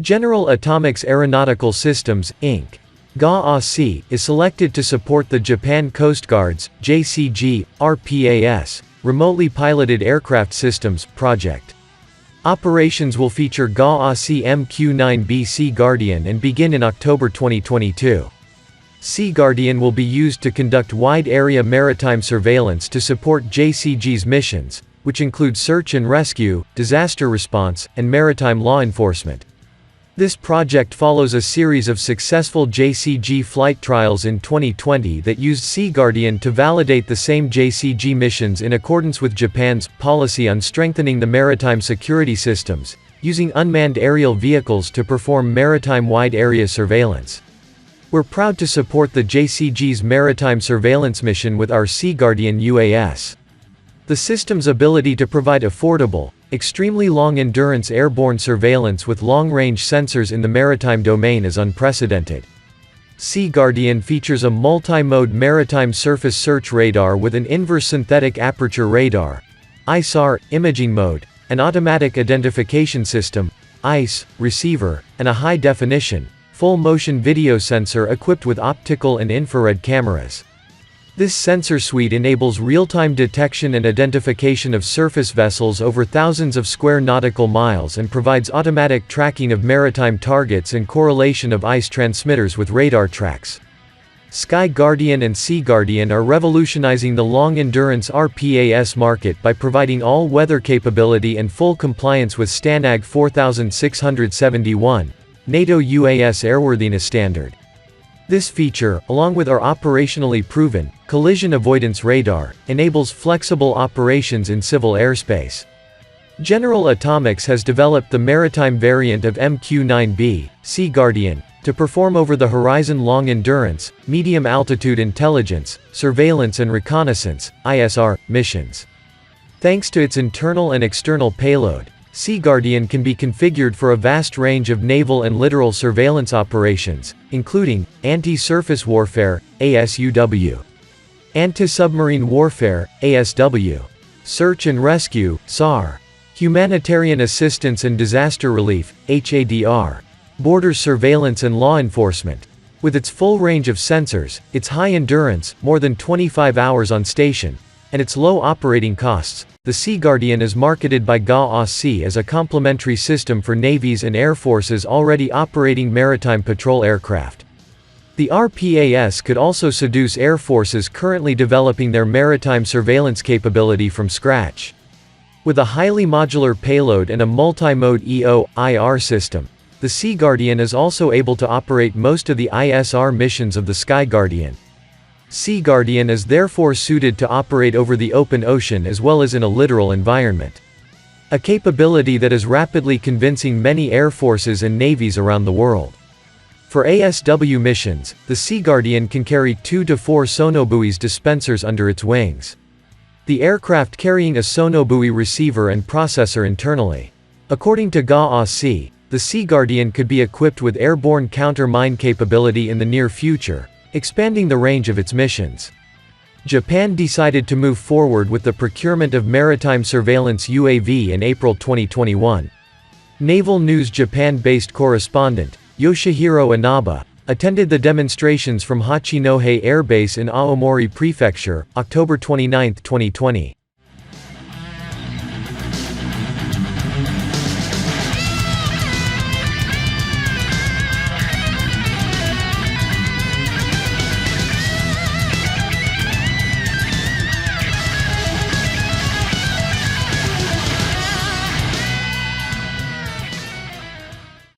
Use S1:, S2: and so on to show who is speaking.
S1: General Atomics Aeronautical Systems, Inc. GA-ASI is selected to support the Japan Coast Guard's JCG, RPAS, Remotely Piloted Aircraft Systems, project. Operations will feature GA-ASI MQ-9B SeaGuardian and begin in October 2022. SeaGuardian will be used to conduct wide-area maritime surveillance to support JCG's missions, which include search and rescue, disaster response, and maritime law enforcement. This project follows a series of successful JCG flight trials in 2020 that used SeaGuardian to validate the same JCG missions in accordance with Japan's policy on strengthening the maritime security systems, using unmanned aerial vehicles to perform maritime wide-area surveillance. We're proud to support the JCG's maritime surveillance mission with our SeaGuardian UAS. The system's ability to provide affordable, extremely long-endurance airborne surveillance with long-range sensors in the maritime domain is unprecedented. SeaGuardian features a multi-mode maritime surface search radar with an inverse synthetic aperture radar, ISAR, imaging mode, an automatic identification system, ICE, receiver, and a high-definition, full-motion video sensor equipped with optical and infrared cameras. This sensor suite enables real-time detection and identification of surface vessels over thousands of square nautical miles and provides automatic tracking of maritime targets and correlation of ICE transmitters with radar tracks. SeaGuardian and SeaGuardian are revolutionizing the long-endurance RPAS market by providing all-weather capability and full compliance with STANAG 4671, NATO UAS airworthiness standard. This feature, along with our operationally proven, collision avoidance radar, enables flexible operations in civil airspace. General Atomics has developed the maritime variant of MQ-9B, SeaGuardian, to perform over-the-horizon long-endurance, medium-altitude intelligence, surveillance and reconnaissance, ISR, missions. Thanks to its internal and external payload, SeaGuardian can be configured for a vast range of naval and littoral surveillance operations, including anti-surface warfare, ASUW, anti-submarine warfare, ASW, search and rescue, SAR, humanitarian assistance and disaster relief, HADR, border surveillance and law enforcement. With its full range of sensors, its high endurance, more than 25 hours on station, and its low operating costs, the SeaGuardian is marketed by GA-ASI as a complementary system for navies and air forces already operating maritime patrol aircraft. The RPAS could also seduce air forces currently developing their maritime surveillance capability from scratch. With a highly modular payload and a multi-mode EO/IR system, the SeaGuardian is also able to operate most of the ISR missions of the SeaGuardian. SeaGuardian is therefore suited to operate over the open ocean as well as in a littoral environment. A capability that is rapidly convincing many air forces and navies around the world. For ASW missions, the SeaGuardian can carry 2 to 4 sonobuoys dispensers under its wings. The aircraft carrying a sonobuoy receiver and processor internally. According to GA-ASI, the SeaGuardian could be equipped with airborne counter-mine capability in the near future, expanding the range of its missions. Japan decided to move forward with the procurement of maritime surveillance UAV in April 2021. Naval News Japan-based correspondent, Yoshihiro Inaba, attended the demonstrations from Hachinohe Air Base in Aomori Prefecture, October 29, 2020.